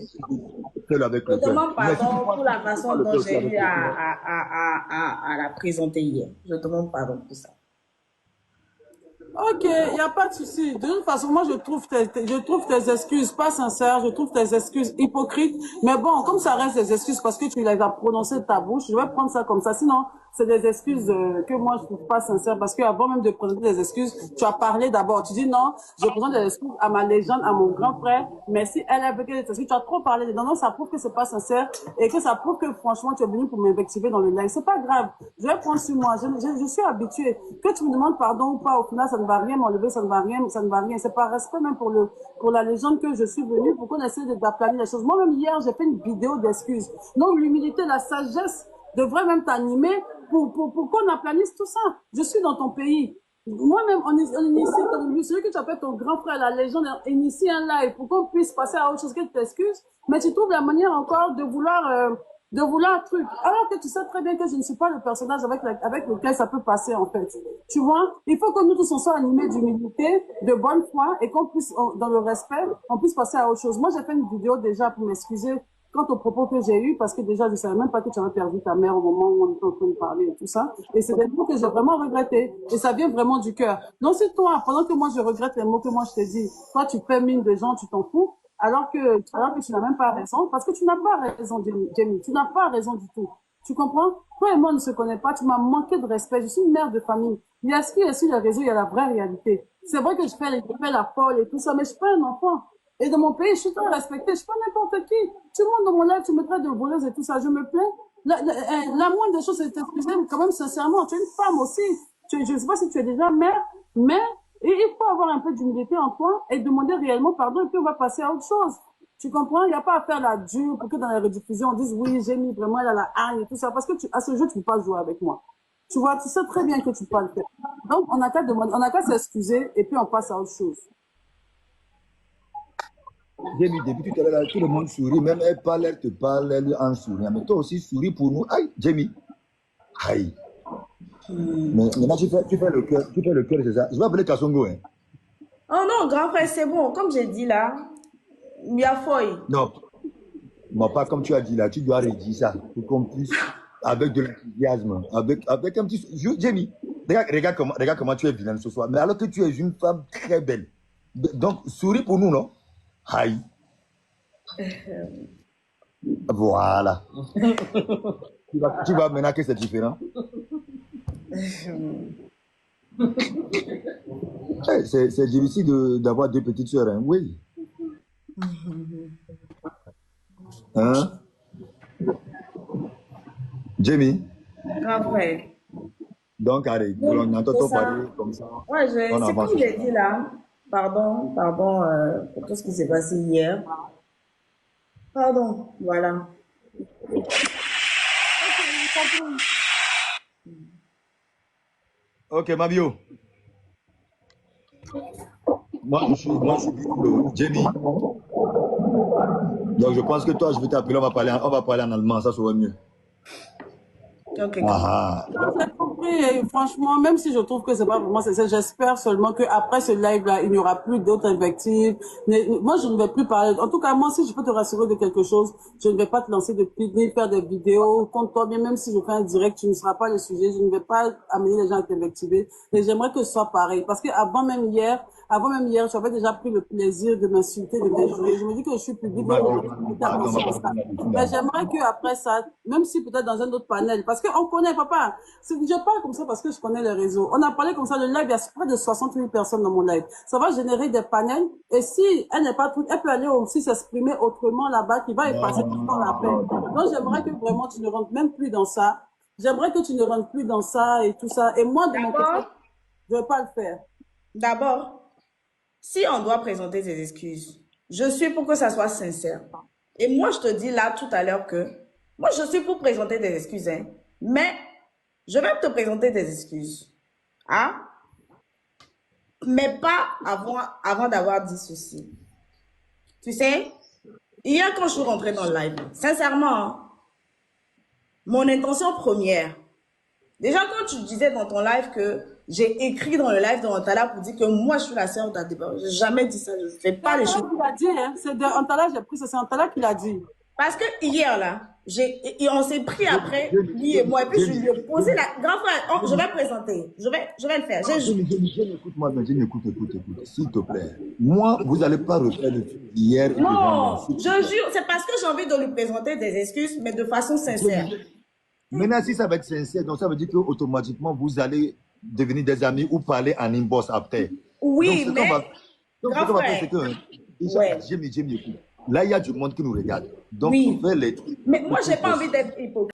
seul avec Je le cœur. demande Mais si tu pardon penses pour que la tu peux façon pas le dont faire aussi j'ai avec eu le cœur, à la présenter hier. Je demande pardon pour ça. Ok, il n'y a pas de souci. De toute façon, moi, je trouve tes excuses pas sincères, je trouve tes excuses hypocrites. Mais bon, comme ça reste des excuses parce que tu les as prononcées de ta bouche, je vais prendre ça comme ça. Sinon, c'est des excuses que moi, je trouve pas sincères parce qu'avant même de présenter des excuses, tu as parlé d'abord. Tu dis non, je présente des excuses à ma légende, à mon grand frère. Mais si elle avait des excuses, tu as trop parlé dedans. Non, ça prouve que c'est pas sincère et que ça prouve que franchement, tu es venu pour m'invectiver dans le live. C'est pas grave. Je vais prendre sur moi. Je suis habituée. Que tu me demandes pardon ou pas, au final, ça ne va rien m'enlever, ça ne va rien, ça ne va rien. C'est par respect même pour la légende que je suis venue, pour qu'on essaie d'aplanir les choses. Moi-même, hier, j'ai fait une vidéo d'excuses. Donc, l'humilité, la sagesse devrait même t'animer pour qu'on aplanisse tout ça. Je suis dans ton pays. Moi-même, on initie celui que tu appelles ton grand frère, la légende, initie un live pour qu'on puisse passer à autre chose que tu t'excuses. Mais tu trouves la manière encore de vouloir un truc. Alors que tu sais très bien que je ne suis pas le personnage avec lequel ça peut passer, en fait. Tu vois? Il faut que nous tous on soit animés d'humilité, de bonne foi, et qu'on puisse, dans le respect, on puisse passer à autre chose. Moi, j'ai fait une vidéo déjà pour m'excuser quant aux propos que j'ai eus, parce que déjà, je savais même pas que tu avais perdu ta mère au moment où on était en train de parler et tout ça. Et c'est des mots que j'ai vraiment regrettés. Et ça vient vraiment du cœur. Donc, c'est toi, pendant que moi, je regrette les mots que moi, je t'ai dit, toi, tu fais mine de gens, tu t'en fous, alors que tu n'as même pas raison, parce que tu n'as pas raison, Jamie. Tu n'as pas raison du tout. Tu comprends? Toi et moi, on ne se connaît pas. Tu m'as manqué de respect. Je suis une mère de famille. Il y a ce qui est sur les réseaux, il y a la vraie réalité. C'est vrai que je fais la folle et tout ça, mais je suis pas un enfant. Et dans mon pays, je suis très respectée. Je suis pas n'importe qui. Tout le monde dans mon live, tu me traites de voleuse et tout ça. Je me plains. La moindre des choses, c'est de t'excuser quand même sincèrement. Tu es une femme aussi. Je ne sais pas si tu es déjà mère, mais il faut avoir un peu d'humilité en toi et demander réellement pardon et puis on va passer à autre chose. Tu comprends? Il n'y a pas à faire la dure pour que dans la rediffusion, on dise oui, j'ai mis vraiment, elle a la haine et tout ça. Parce que à ce jeu, tu ne peux pas jouer avec moi. Tu vois, tu sais très bien que tu peux pas le faire. Donc, on n'a qu'à demander, on n'a qu'à s'excuser et puis on passe à autre chose. j'ai mis depuis tout à l'heure, tout le monde sourit, même elle parle, elle te parle, elle en souriant. Mais toi aussi, souris pour nous. Aïe, Jamie. Aïe. Mais maintenant, tu fais le cœur, c'est ça. Je vais appeler Kassongo, hein. Oh non, grand frère, c'est bon. Comme j'ai dit là, il y a foy. Non, moi, pas comme tu as dit là, tu dois redire ça pour qu'on puisse, avec de l'enthousiasme, avec un petit. Jamie, regarde comment tu es vilaine ce soir. Mais alors que tu es une femme très belle. Donc, souris pour nous, non? Aïe. Voilà. Tu vas maintenant que c'est différent. C'est difficile d'avoir deux petites sœurs, hein? Oui. Hein? Jamie? Grand frère. Donc, allez, Oui, on entend c'est ça. parler comme ça. Ouais, On c'est avance. comme j'ai dit là. Pardon, pour tout ce qui s'est passé hier. Pardon, voilà. Ok, Mabio. Moi, je suis Jamie. Donc, je pense que toi, je vais t'appeler, on va parler en allemand, ça serait mieux. Ok, Ah, J'ai compris, et franchement, même si je trouve que c'est pas vraiment sincère, j'espère seulement qu'après ce live-là, il n'y aura plus d'autres invectives. Moi, je ne vais plus parler. En tout cas, moi, si je peux te rassurer de quelque chose, je ne vais pas te lancer de pub, ni faire des vidéos. Compte-toi bien, même si je fais un direct, tu ne seras pas le sujet. Je ne vais pas amener les gens à t'invectiver. Et j'aimerais que ce soit pareil. Parce que avant même hier, j'avais déjà pris le plaisir de m'insulter, de m'injurer. Je me dis que je suis public, mais j'aimerais que après ça, même si peut-être dans un autre panel, parce qu'on connaît, papa, je parle comme ça parce que je connais les réseaux. On a parlé comme ça, le live, il y a près de 60 000 personnes dans mon live. Ça va générer des panels, et si elle n'est pas toute, elle peut aller aussi s'exprimer autrement là-bas, qui va y passer tout le temps la peine. Donc j'aimerais que vraiment tu ne rentres même plus dans ça. J'aimerais que tu ne rentres plus dans ça et tout ça. Et moi, de mon côté, je ne vais pas le faire. D'abord, si on doit présenter des excuses, je suis pour que ça soit sincère. Et moi, je te dis là tout à l'heure que moi, je suis pour présenter des excuses, hein, mais je vais te présenter des excuses. Hein? Mais pas avant d'avoir dit ceci. Tu sais, hier, quand je suis rentrée dans le live, sincèrement, hein, mon intention première, déjà quand tu disais dans ton live que j'ai écrit dans le live de Antala pour dire que moi, je suis la sœur d'Adebayo. J'ai jamais dit ça. Je ne fais pas les C'est choses. Antala qui l'a dit, hein. C'est de Antala, j'ai pris ça, c'est Antala qui l'a dit. Parce que hier, là, et on s'est pris après, lui et moi, et puis je lui ai posé la... Grand frère, je vais présenter. Je vais le faire. Écoute-moi, écoute. S'il te plaît. Moi, vous n'allez pas refaire le truc d'hier. Non, je jure, c'est parce que j'ai envie de lui présenter des excuses, mais de façon sincère. Maintenant, si ça va être sincère, donc ça veut dire qu'automatiquement, vous allez devenir des amis ou parler en inbox après. Oui, donc, mais... Donc, ce qu'on va faire, c'est que... Ouais. J'aime, écoute. Là, il y a du monde qui nous regarde. Donc, Oui. faire les trucs. Mais moi, j'ai pas envie d'être hypocrite.